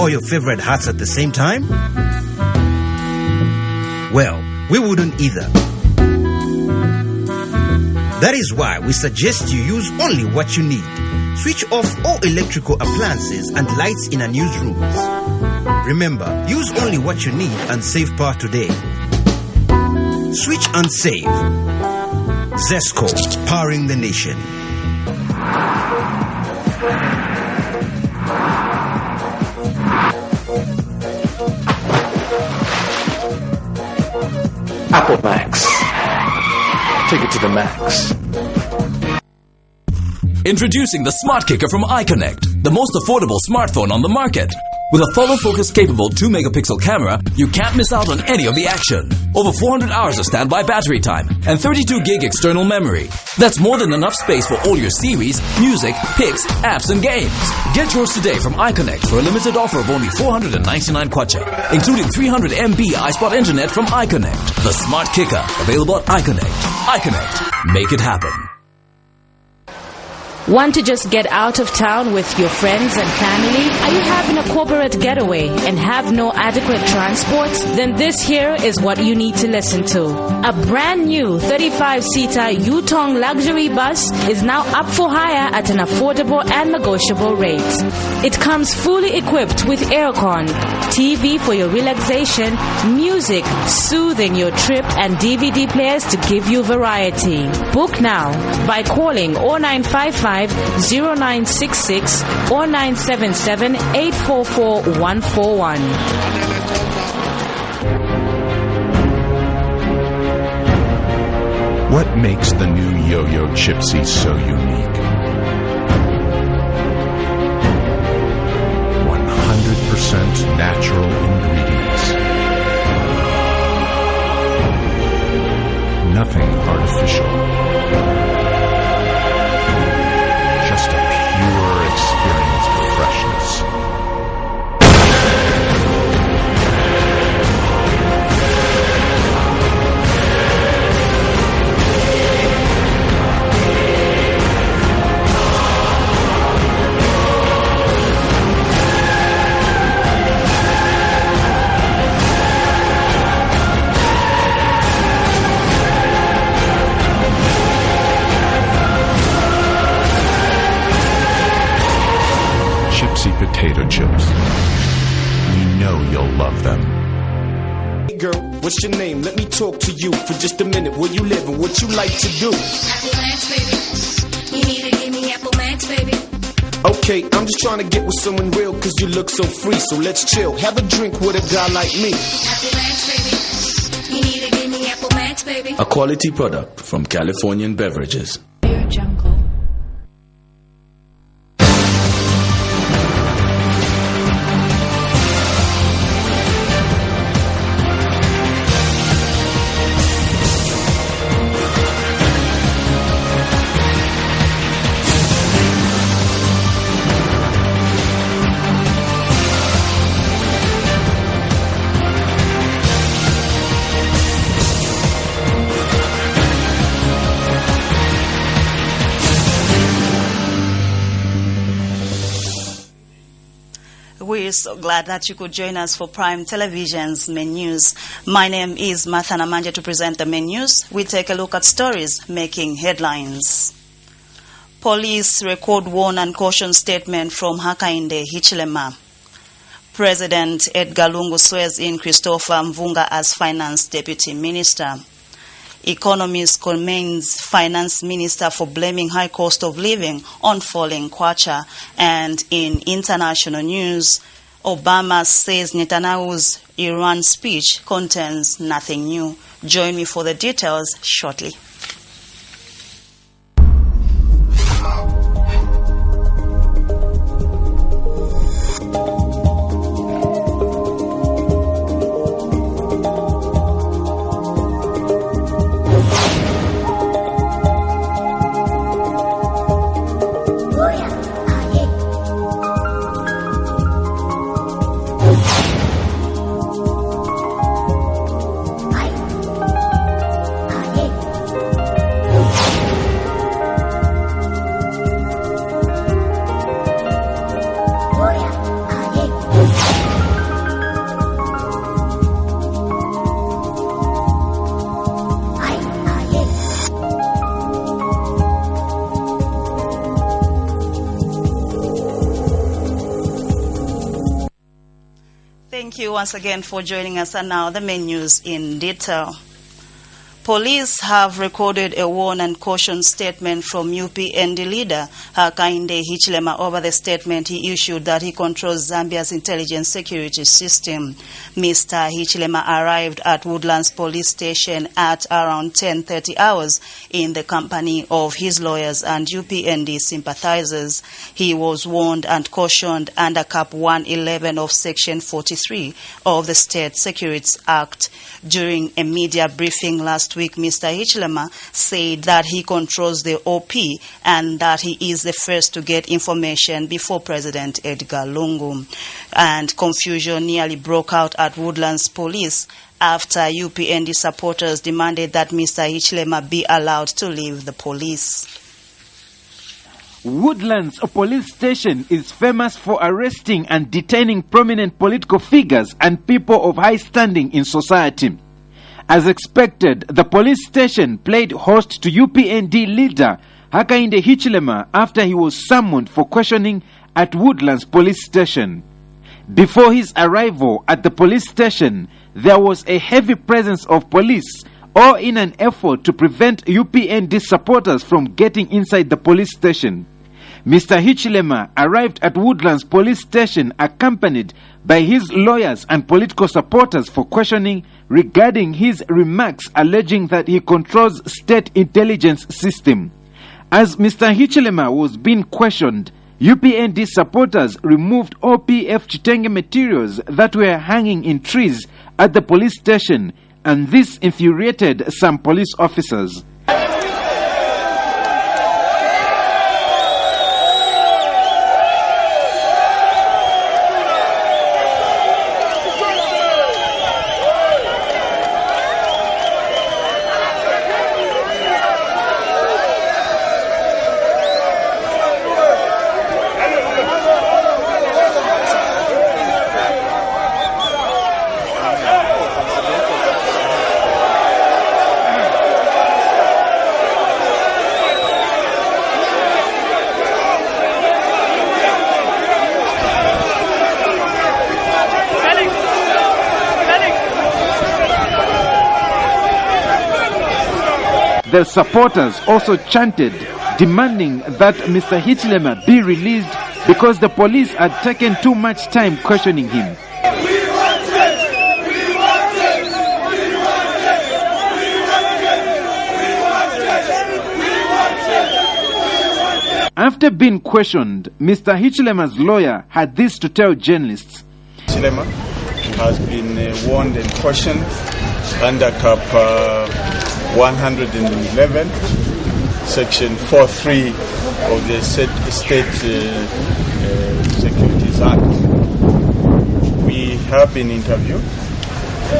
all your favorite hats at the same time? Well, we wouldn't either. That is why we suggest you use only what you need. Switch off all electrical appliances and lights in our newsrooms. Remember, use only what you need and save power today. Switch and save. ZESCO, powering the nation. Apple Max. Take it to the max. Introducing the Smart Kicker from iConnect, the most affordable smartphone on the market. With a follow focus capable 2-megapixel camera, you can't miss out on any of the action. Over 400 hours of standby battery time and 32 gig external memory. That's more than enough space for all your series, music, pics, apps and games. Get yours today from iConnect for a limited offer of only 499 kwacha, including 300 MB iSpot internet from iConnect. The Smart Kicker, available at iConnect. iConnect, make it happen. Want to just get out of town with your friends and family? Are you having a corporate getaway and have no adequate transport? Then this here is what you need to listen to. A brand new 35-seater Yutong luxury bus is now up for hire at an affordable and negotiable rate. It comes fully equipped with aircon, TV for your relaxation, music soothing your trip, and DVD players to give you variety. Book now by calling 0955 0966 or 977 844 141. What makes the new Yo-Yo Chipsy so unique? 100% natural ingredients. Nothing artificial. Just a pure experience of freshness. Potato chips. We know you'll love them. Hey girl, what's your name? Let me talk to you for just a minute. Where you live and what you like to do? Apple Max, baby. You need to give me Apple Max, baby. Okay, I'm just trying to get with someone real cause you look so free. So let's chill, have a drink with a guy like me. Apple Max, baby. You need to give me Apple Max, baby. A quality product from Californian Beverages. Jungle. We're so glad that you could join us for Prime Television's Main News. My name is Martha Namanja to present the Main News. We take a look at stories making headlines. Police record warn and caution statement from Hakainde Hichilema. President Edgar Lungu swears in Christopher Mvunga as Finance Deputy Minister. Economist commends Finance Minister for blaming high cost of living on falling kwacha. And in international news, Obama says Netanyahu's Iran speech contains nothing new. Join me for the details shortly. Thank you once again for joining us. And now the main news in detail. Police have recorded a warn and caution statement from UPND leader Hakainde Hichilema over the statement he issued that he controls Zambia's intelligence security system. Mr. Hichilema arrived at Woodlands Police Station at around 10:30 hours in the company of his lawyers and UPND sympathizers. He was warned and cautioned under Cap 111 of Section 43 of the State Securities Act. During a media briefing last week, Mr. Hichilema said that he controls the OP and that he is the first to get information before President Edgar Lungu. And confusion nearly broke out at Woodlands Police after UPND supporters demanded that Mr. Hichilema be allowed to leave the police. Woodlands Police Station is famous for arresting and detaining prominent political figures and people of high standing in society. As expected, the police station played host to UPND leader Hakainde Hichilema after he was summoned for questioning at Woodlands Police Station. Before his arrival at the police station, there was a heavy presence of police, all in an effort to prevent UPND supporters from getting inside the police station. Mr. Hichilema arrived at Woodlands Police Station accompanied by his lawyers and political supporters for questioning regarding his remarks alleging that he controls state intelligence system. As Mr. Hichilema was being questioned, UPND supporters removed OPF Chitenge materials that were hanging in trees at the police station, and this infuriated some police officers. The supporters also chanted, demanding that Mr. Hichilema be released because the police had taken too much time questioning him. After being questioned, Mr. Hichilema's lawyer had this to tell journalists. Hichilema has been warned and cautioned under Cap 111, Section 43 of the State Securities Act. We have been interviewed.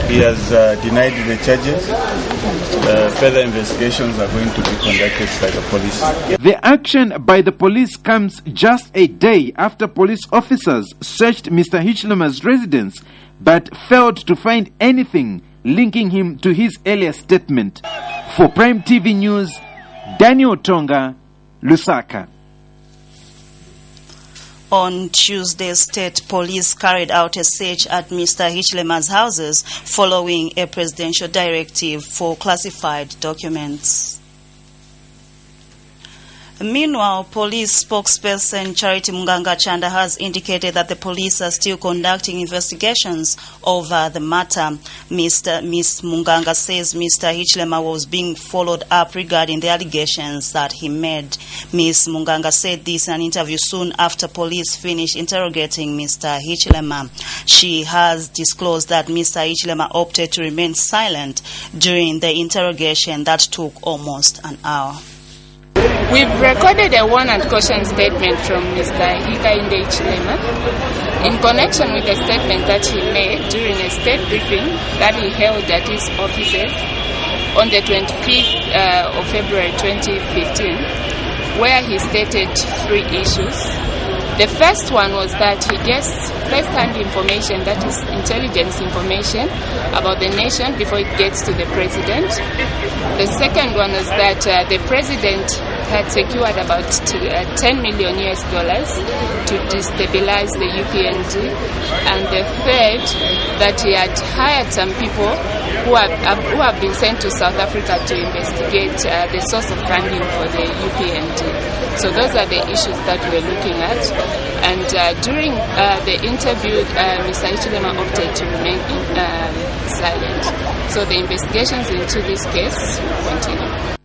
He has denied the charges. Further investigations are going to be conducted by the police. The action by the police comes just a day after police officers searched Mr. Hichilema's residence but failed to find anything linking him to his earlier statement. For Prime TV News, Daniel Tonga, Lusaka. On Tuesday, state police carried out a search at Mr. Hichilema's houses following a presidential directive for classified documents. Meanwhile, police spokesperson Charity Munganga Chanda has indicated that the police are still conducting investigations over the matter. Miss Munganga says Mr. Hichilema was being followed up regarding the allegations that he made. Miss Munganga said this in an interview soon after police finished interrogating Mr. Hichilema. She has disclosed that Mr. Hichilema opted to remain silent during the interrogation that took almost an hour. We've recorded a warn and caution statement from Mr. Hakainde Hichilema in connection with a statement that he made during a state briefing that he held at his offices on the 25th of February 2015, where he stated 3 issues. The first one was that he gets first-hand information, that is intelligence information, about the nation before it gets to the president. The second one is that the president had secured about 10 million US dollars to destabilize the UPND, and the third, that he had hired some people who have been sent to South Africa to investigate the source of funding for the UPND. So those are the issues that we're looking at. And during the interview, Mr. Hichilema opted to remain silent. So the investigations into this case continue.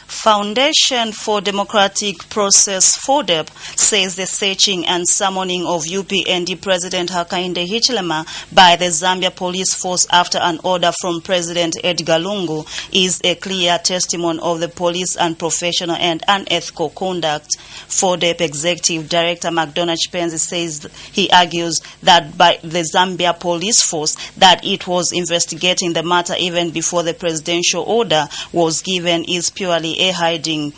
Foundation for Democratic Process, FODEP, says the searching and summoning of UPND President Hakainde Hichilema by the Zambia Police Force after an order from President Edgar Lungu is a clear testimony of the police unprofessional and unethical conduct. FODEP Executive Director McDonald Chipenzi says he argues that by the Zambia Police Force that it was investigating the matter even before the presidential order was given is purely a hiding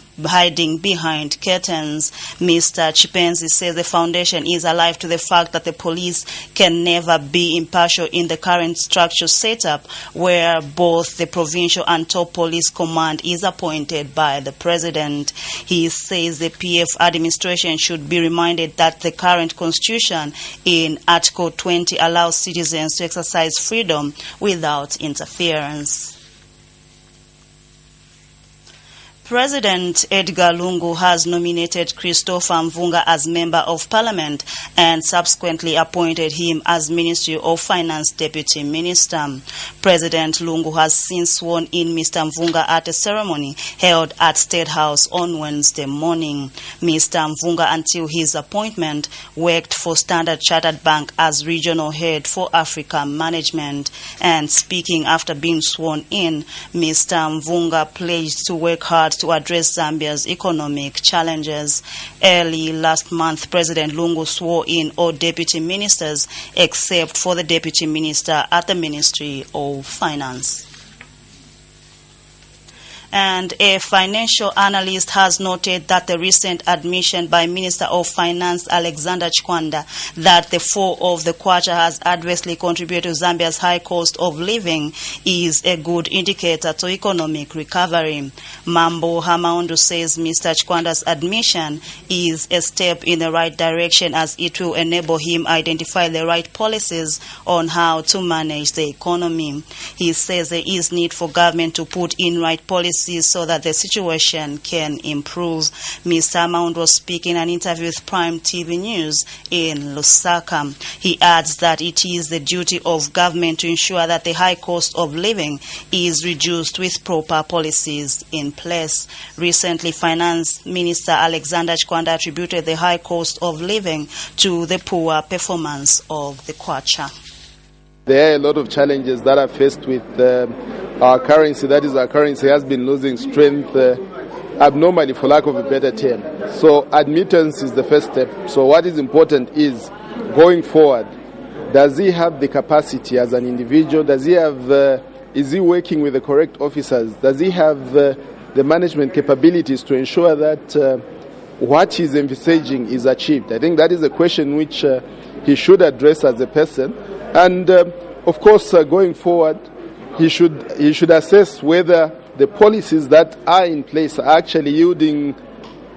behind curtains. Mr. Chipenzi says the foundation is alive to the fact that the police can never be impartial in the current structure setup where both the provincial and top police command is appointed by the president. He says the PF administration should be reminded that the current constitution in Article 20 allows citizens to exercise freedom without interference. President Edgar Lungu has nominated Christopher Mvunga as Member of Parliament and subsequently appointed him as Ministry of Finance Deputy Minister. President Lungu has since sworn in Mr. Mvunga at a ceremony held at State House on Wednesday morning. Mr. Mvunga, until his appointment, worked for Standard Chartered Bank as Regional Head for Africa Management. And speaking after being sworn in, Mr. Mvunga pledged to work hard to address Zambia's economic challenges. Early last month, President Lungu swore in all deputy ministers except for the deputy minister at the Ministry of Finance. And a financial analyst has noted that the recent admission by Minister of Finance Alexander Chikwanda that the fall of the kwacha has adversely contributed to Zambia's high cost of living is a good indicator to economic recovery. Mambo Hamaundu says Mr. Chikwanda's admission is a step in the right direction as it will enable him identify the right policies on how to manage the economy. He says there is need for government to put in right policies so that the situation can improve. Mr. Mount was speaking in an interview with Prime TV News in Lusaka. He adds that it is the duty of government to ensure that the high cost of living is reduced with proper policies in place. Recently, Finance Minister Alexander Chikwanda attributed the high cost of living to the poor performance of the kwacha. There are a lot of challenges that are faced with our currency. That is, our currency has been losing strength abnormally, for lack of a better term. So admittance is the first step. So what is important is, going forward, does he have the capacity as an individual? Does he have, is he working with the correct officers? Does he have the management capabilities to ensure that what he's envisaging is achieved? I think that is a question which he should address as a person. And of course, going forward, he should assess whether the policies that are in place are actually yielding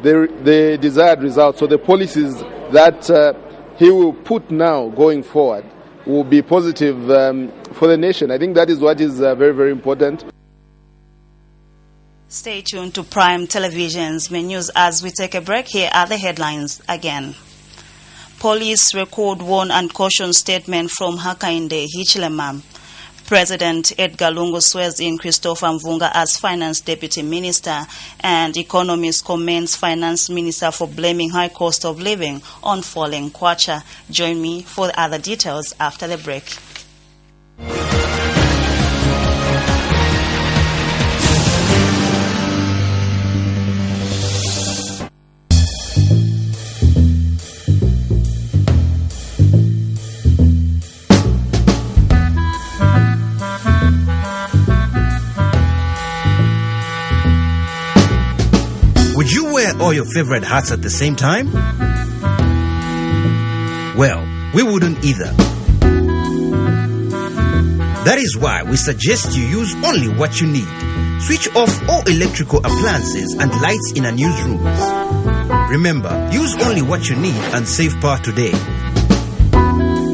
the desired results. So the policies that he will put now going forward will be positive for the nation. I think that is what is very, very important. Stay tuned to Prime Television's main news as we take a break. Here are the headlines again. Police record warn and caution statement from Hakainde Hichilema. President Edgar Lungu swears in Christopher Mvunga as Finance Deputy Minister, and economists commends Finance Minister for blaming high cost of living on falling kwacha. Join me for the other details after the break. Would you wear all your favorite hats at the same time? Well, we wouldn't either. That is why we suggest you use only what you need. Switch off all electrical appliances and lights in unused rooms. Remember, use only what you need and save power today.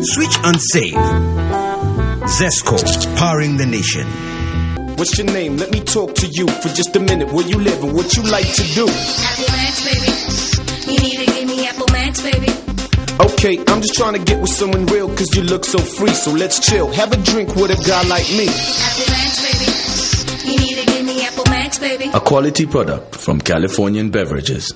Switch and save. Zesco, powering the nation. What's your name? Let me talk to you for just a minute. Where you live and what you like to do? Apple Max, baby. You need to give me Apple Max, baby. Okay, I'm just trying to get with someone real cause you look so free. So let's chill, have a drink with a guy like me. Apple Max, baby. You need to give me Apple Max, baby. A quality product from Californian Beverages.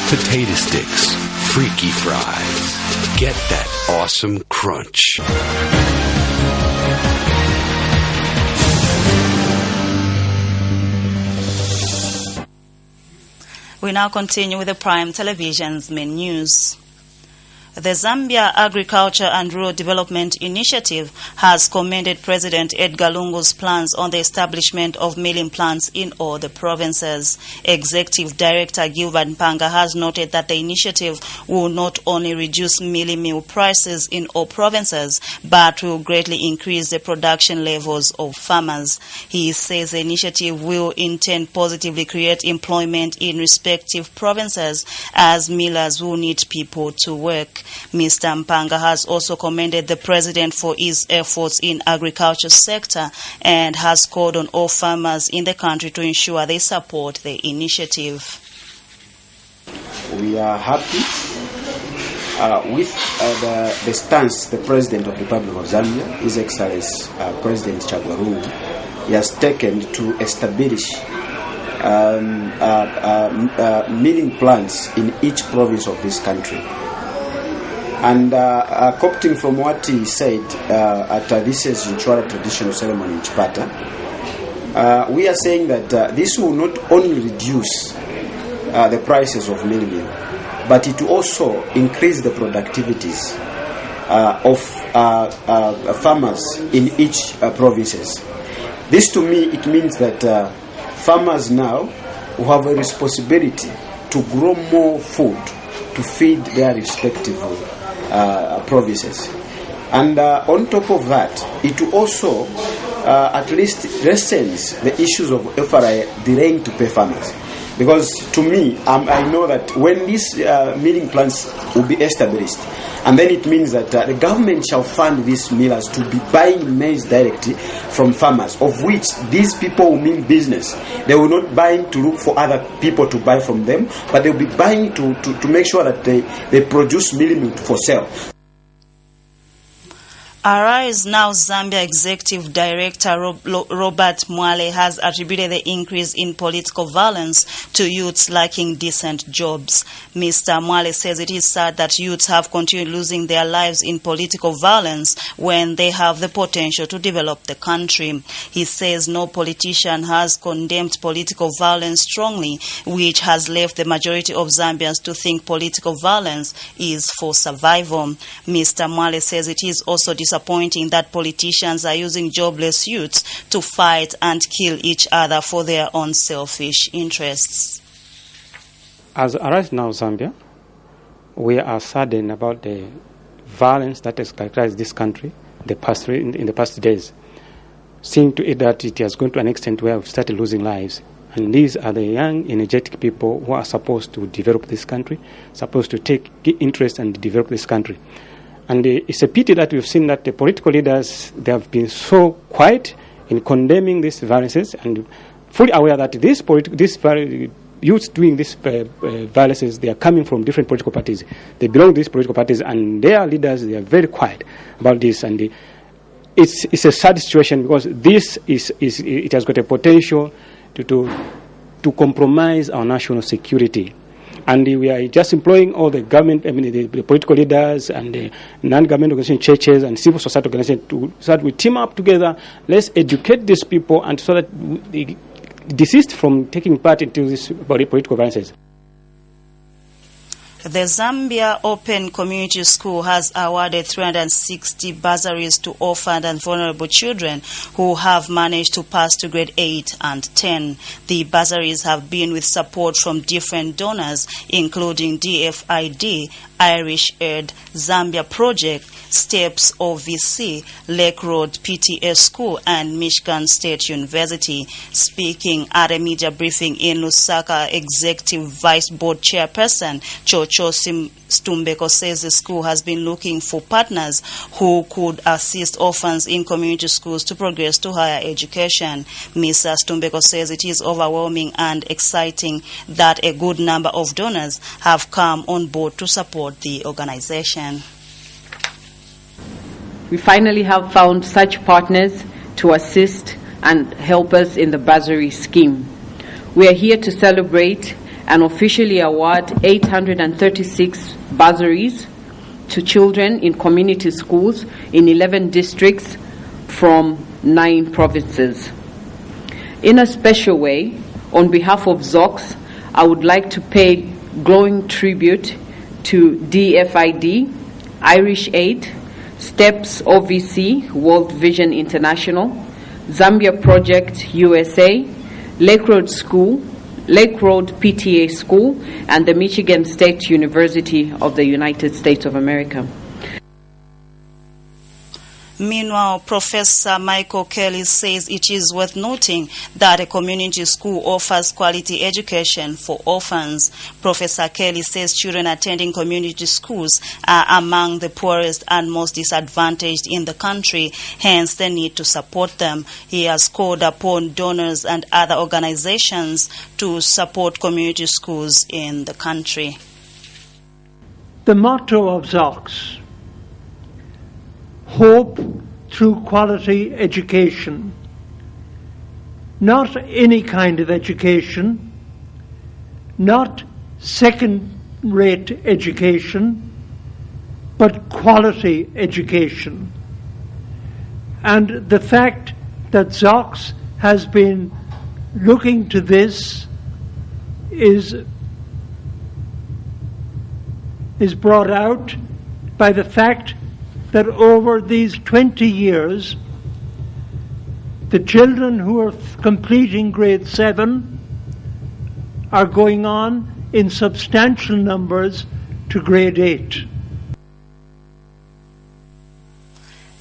Potato sticks, freaky fries. Get that awesome crunch. We now continue with the Prime Television's main news. The Zambia Agriculture and Rural Development Initiative has commended President Edgar Lungu's plans on the establishment of milling plants in all the provinces. Executive Director Gilbert Mpanga has noted that the initiative will not only reduce milling mill prices in all provinces, but will greatly increase the production levels of farmers. He says the initiative will intend positively create employment in respective provinces as millers will need people to work. Mr. Mpanga has also commended the President for his efforts in agriculture sector and has called on all farmers in the country to ensure they support the initiative. We are happy with the stance the President of the Republic of Zambia, His Excellency President Chagwa Lungu, he has taken to establish milling plants in each province of this country. And copting from what he said at this year's Nchwara traditional ceremony in Chipata, we are saying that this will not only reduce the prices of milling meal, but it will also increase the productivities of farmers in each provinces. This to me, it means that farmers now will have a responsibility to grow more food to feed their respective provinces. And on top of that, it will also at least lessens the issues of FRA delaying to pay farmers. Because to me, I know that when these milling plants will be established, and then it means that the government shall fund these millers to be buying maize directly from farmers, of which these people will mean business. They will not buy to look for other people to buy from them, but they will be buying to make sure that they produce milling meal for sale. Arise Now Zambia Executive Director Robert Mwale has attributed the increase in political violence to youths lacking decent jobs. Mr. Mwale says it is sad that youths have continued losing their lives in political violence when they have the potential to develop the country. He says no politician has condemned political violence strongly, which has left the majority of Zambians to think political violence is for survival. Mr. Mwale says it is also disappointing that politicians are using jobless youths to fight and kill each other for their own selfish interests. As Arise Now Zambia, we are saddened about the violence that has characterized this country in the past days. Seeing to it that it has gone to an extent where we've started losing lives. And these are the young, energetic people who are supposed to develop this country, supposed to take interest and develop this country. And it's a pity that we've seen that the political leaders, they have been so quiet in condemning these violences, and fully aware that this youth doing these violences, they are coming from different political parties. They belong to these political parties, and their leaders, they are very quiet about this. And it's a sad situation, because this it has got a potential to compromise our national security. And we are just employing all the government, the political leaders and the non-government organizations, churches and civil society organizations, so that we team up together. Let's educate these people, and so that they desist from taking part into these political violences. The Zambia Open Community School has awarded 360 bursaries to orphaned and vulnerable children who have managed to pass to grade 8 and 10. The bursaries have been with support from different donors, including DFID, Irish Aid, Zambia Project, Steps OVC, Lake Road PTA School, and Michigan State University. Speaking at a media briefing in Lusaka, Executive Vice Board Chairperson Chocho Stumbeko says the school has been looking for partners who could assist orphans in community schools to progress to higher education. Mr. Stumbeko says it is overwhelming and exciting that a good number of donors have come on board to support the organization. We finally have found such partners to assist and help us in the bursary scheme. We are here to celebrate and officially award 836 bursaries to children in community schools in 11 districts from 9 provinces. In a special way, on behalf of ZOCS, I would like to pay glowing tribute to DFID, Irish Aid, Steps OVC, World Vision International, Zambia Project USA, Lake Road PTA School, and the Michigan State University of the United States of America. Meanwhile, Professor Michael Kelly says it is worth noting that a community school offers quality education for orphans. Professor Kelly says children attending community schools are among the poorest and most disadvantaged in the country, hence the need to support them. He has called upon donors and other organizations to support community schools in the country. The motto of ZOCS: hope through quality education. Not any kind of education, not second-rate education, but quality education. And the fact that ZOCS has been looking to this is brought out by the fact that over these 20 years, the children who are completing grade 7 are going on in substantial numbers to grade 8.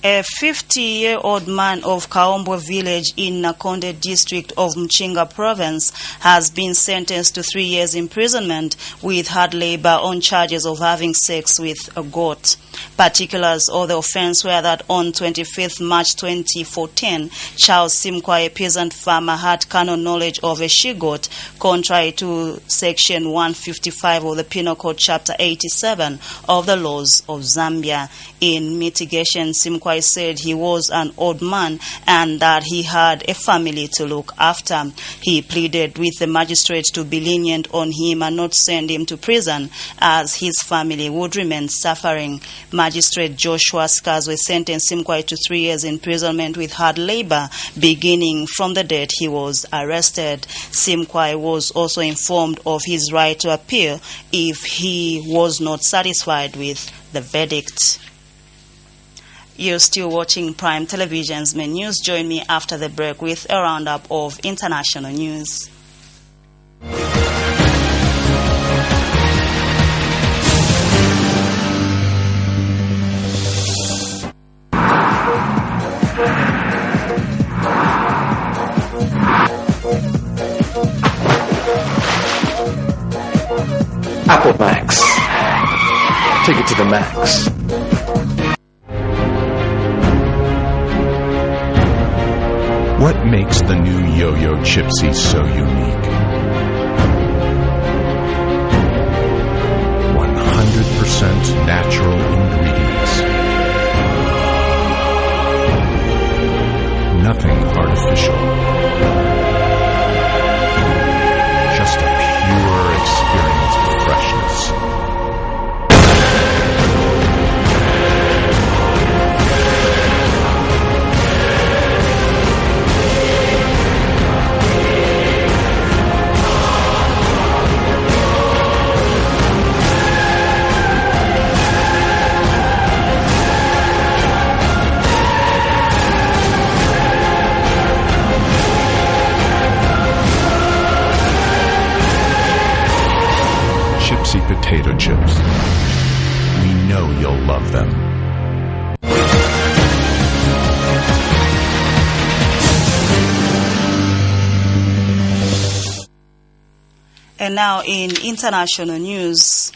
A 50-year-old man of Kaombo village in Nakonde district of Mchinga province has been sentenced to 3 years imprisonment with hard labor on charges of having sex with a goat. Particulars of the offense were that on 25th March 2014, Charles Simkwa, a peasant farmer, had carnal knowledge of a she-goat, contrary to Section 155 of the Penal Code Chapter 87 of the laws of Zambia. In mitigation, Simkwa said he was an old man and that he had a family to look after. He pleaded with the magistrate to be lenient on him and not send him to prison, as his family would remain suffering. Magistrate Joshua Skazwe sentenced Simkwa to 3 years imprisonment with hard labor, beginning from the date he was arrested. Simkwa was also informed of his right to appeal if he was not satisfied with the verdict. You're still watching Prime Television's main news. Join me after the break with a roundup of international news. Apple Max. Take it to the max. What makes the new Yo-Yo Chipsy so unique? 100% natural ingredients. Nothing artificial. Just a pure experience of freshness. Chipsy potato chips. We know you'll love them. And now in international news,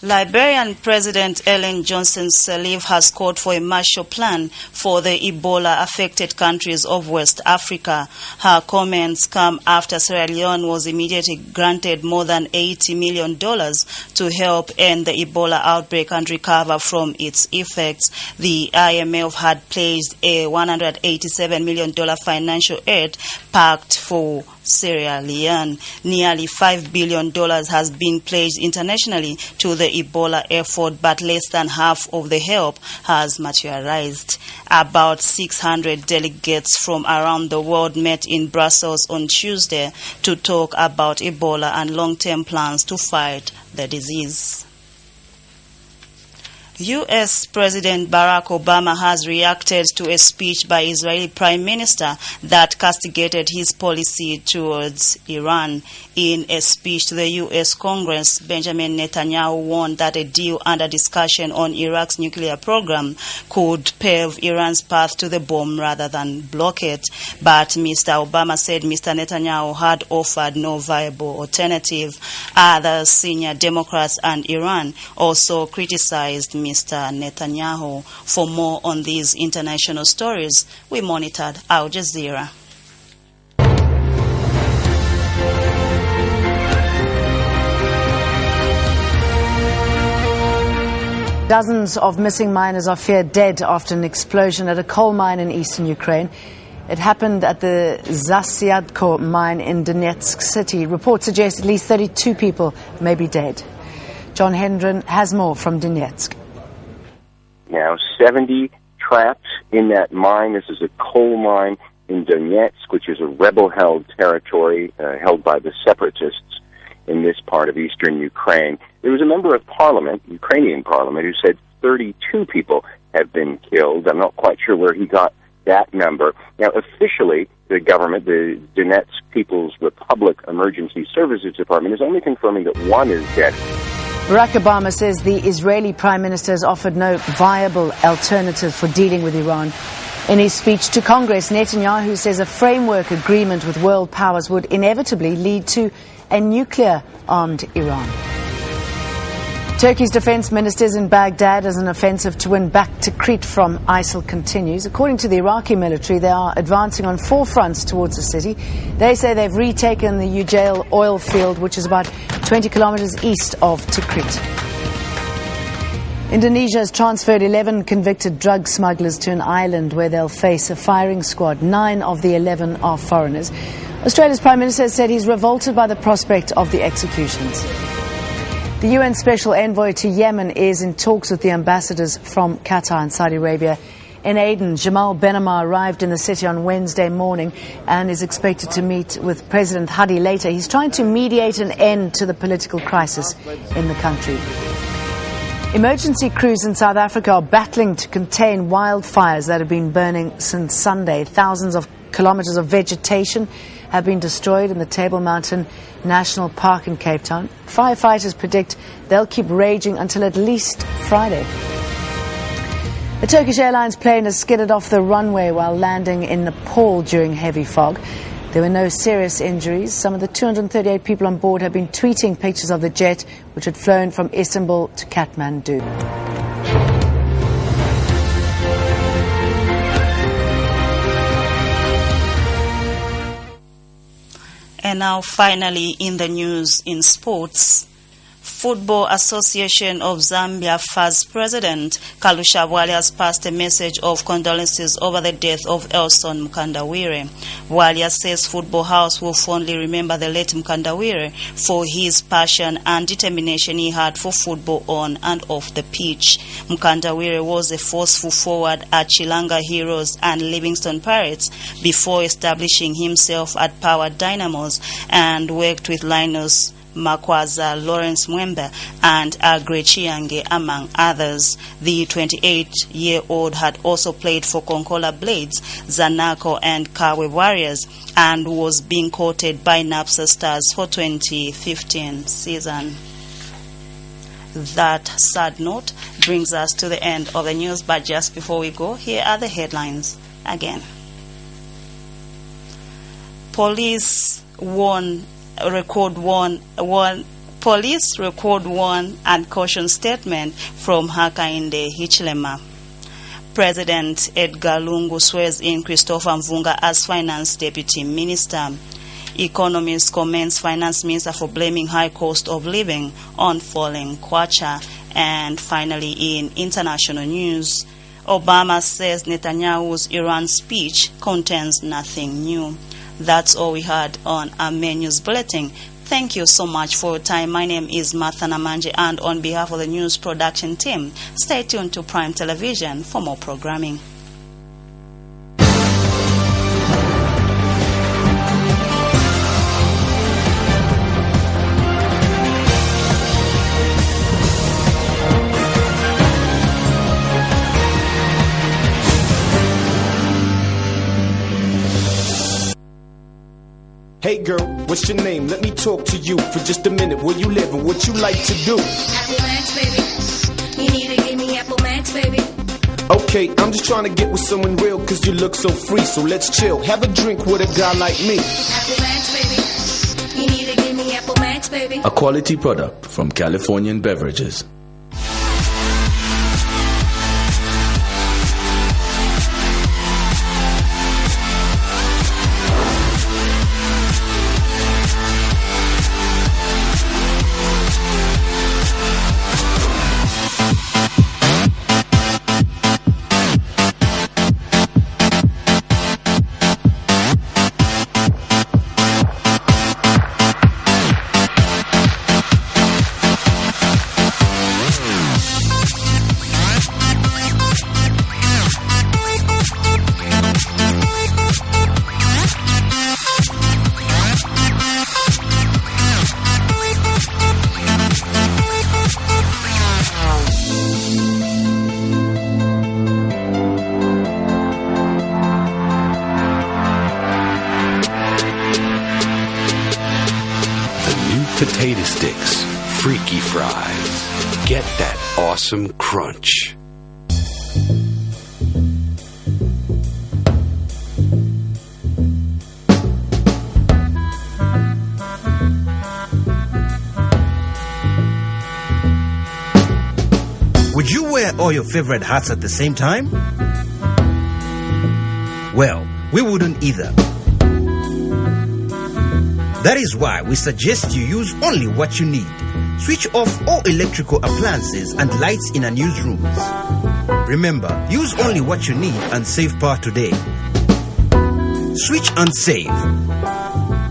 Liberian President Ellen Johnson Sirleaf has called for a Marshall Plan for the Ebola-affected countries of West Africa. Her comments come after Sierra Leone was immediately granted more than $80 million to help end the Ebola outbreak and recover from its effects. The IMF had pledged a $187 million financial aid pact for Sierra Leone. Nearly $5 billion has been pledged internationally to the Ebola effort, but less than half of the help has materialized. About 600 delegates from around the world met in Brussels on Tuesday to talk about Ebola and long-term plans to fight the disease. U.S. President Barack Obama has reacted to a speech by Israeli Prime Minister that castigated his policy towards Iran. In a speech to the U.S. Congress, Benjamin Netanyahu warned that a deal under discussion on Iraq's nuclear program could pave Iran's path to the bomb rather than block it. But Mr. Obama said Mr. Netanyahu had offered no viable alternative. Other senior Democrats and Iran also criticized Mr. Netanyahu. For more on these international stories, we monitored Al Jazeera. Dozens of missing miners are feared dead after an explosion at a coal mine in eastern Ukraine. It happened at the Zasyadko mine in Donetsk city. Reports suggest at least 32 people may be dead. John Hendren has more from Donetsk. Now 70 trapped in that mine. This is a coal mine in Donetsk, which is a rebel-held territory held by the separatists in this part of eastern Ukraine. There was a member of parliament, Ukrainian parliament, who said 32 people have been killed. I'm not quite sure where he got that number. Now, officially, the government, the Donetsk People's Republic Emergency Services Department, is only confirming that one is dead. Barack Obama says the Israeli Prime Minister has offered no viable alternative for dealing with Iran. In his speech to Congress, Netanyahu says a framework agreement with world powers would inevitably lead to a nuclear-armed Iran. Turkey's defense ministers in Baghdad as an offensive to win back to Crete from ISIL continues. According to the Iraqi military, they are advancing on 4 fronts towards the city. They say they've retaken the Ujail oil field, which is about 20 kilometers east of Tikrit. Indonesia has transferred 11 convicted drug smugglers to an island where they'll face a firing squad. 9 of the 11 are foreigners. Australia's Prime Minister said he's revolted by the prospect of the executions. The UN Special Envoy to Yemen is in talks with the ambassadors from Qatar and Saudi Arabia in Aden. Jamal Benomar arrived in the city on Wednesday morning and is expected to meet with President Hadi later. He's trying to mediate an end to the political crisis in the country. Emergency crews in South Africa are battling to contain wildfires that have been burning since Sunday. Thousands of kilometers of vegetation have been destroyed in the Table Mountain National Park in Cape Town. Firefighters predict they'll keep raging until at least Friday. A Turkish Airlines plane has skidded off the runway while landing in Nepal during heavy fog. There were no serious injuries. Some of the 238 people on board have been tweeting pictures of the jet, which had flown from Istanbul to Kathmandu. And now finally in the news in sports. Football Association of Zambia FAZ President Kalusha Bwalya has passed a message of condolences over the death of Elson Mkandawire. Bwalya says Football House will fondly remember the late Mkandawire for his passion and determination he had for football on and off the pitch. Mkandawire was a forceful forward at Chilanga Heroes and Livingston Pirates before establishing himself at Power Dynamos and worked with Linus Makwaza, Lawrence Mwembe, and Agre Chiange, among others. The 28-year-old had also played for Konkola Blades, Zanaco, and Kawe Warriors, and was being courted by Napsa Stars for 2015 season. That sad note brings us to the end of the news, but just before we go, here are the headlines again. Police record one and caution statement from Hakainde Hichilema. President Edgar Lungu swears in Christopher Mvunga as Finance Deputy Minister. Economists commends Finance Minister for blaming high cost of living on falling kwacha. And finally, in international news, Obama says Netanyahu's Iran speech contains nothing new. That's all we had on our main news bulletin. Thank you so much for your time. My name is Martha Namanje, and on behalf of the news production team, stay tuned to Prime Television for more programming. Hey girl, what's your name? Let me talk to you for just a minute. Where you live and what you like to do? Apple Max, baby. You need to give me Apple Max, baby. Okay, I'm just trying to get with someone real cause you look so free. So let's chill, have a drink with a guy like me. Apple Max, baby. You need to give me Apple Max, baby. A quality product from Californian Beverages. Potato sticks, freaky fries. Get that awesome crunch. Would you wear all your favorite hats at the same time? Well, we wouldn't either. That is why we suggest you use only what you need. Switch off all electrical appliances and lights in unused rooms. Remember, use only what you need and save power today. Switch and save.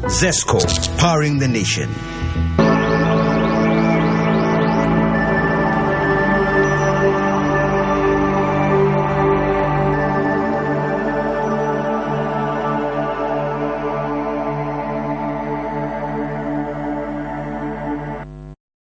Zesco, powering the nation.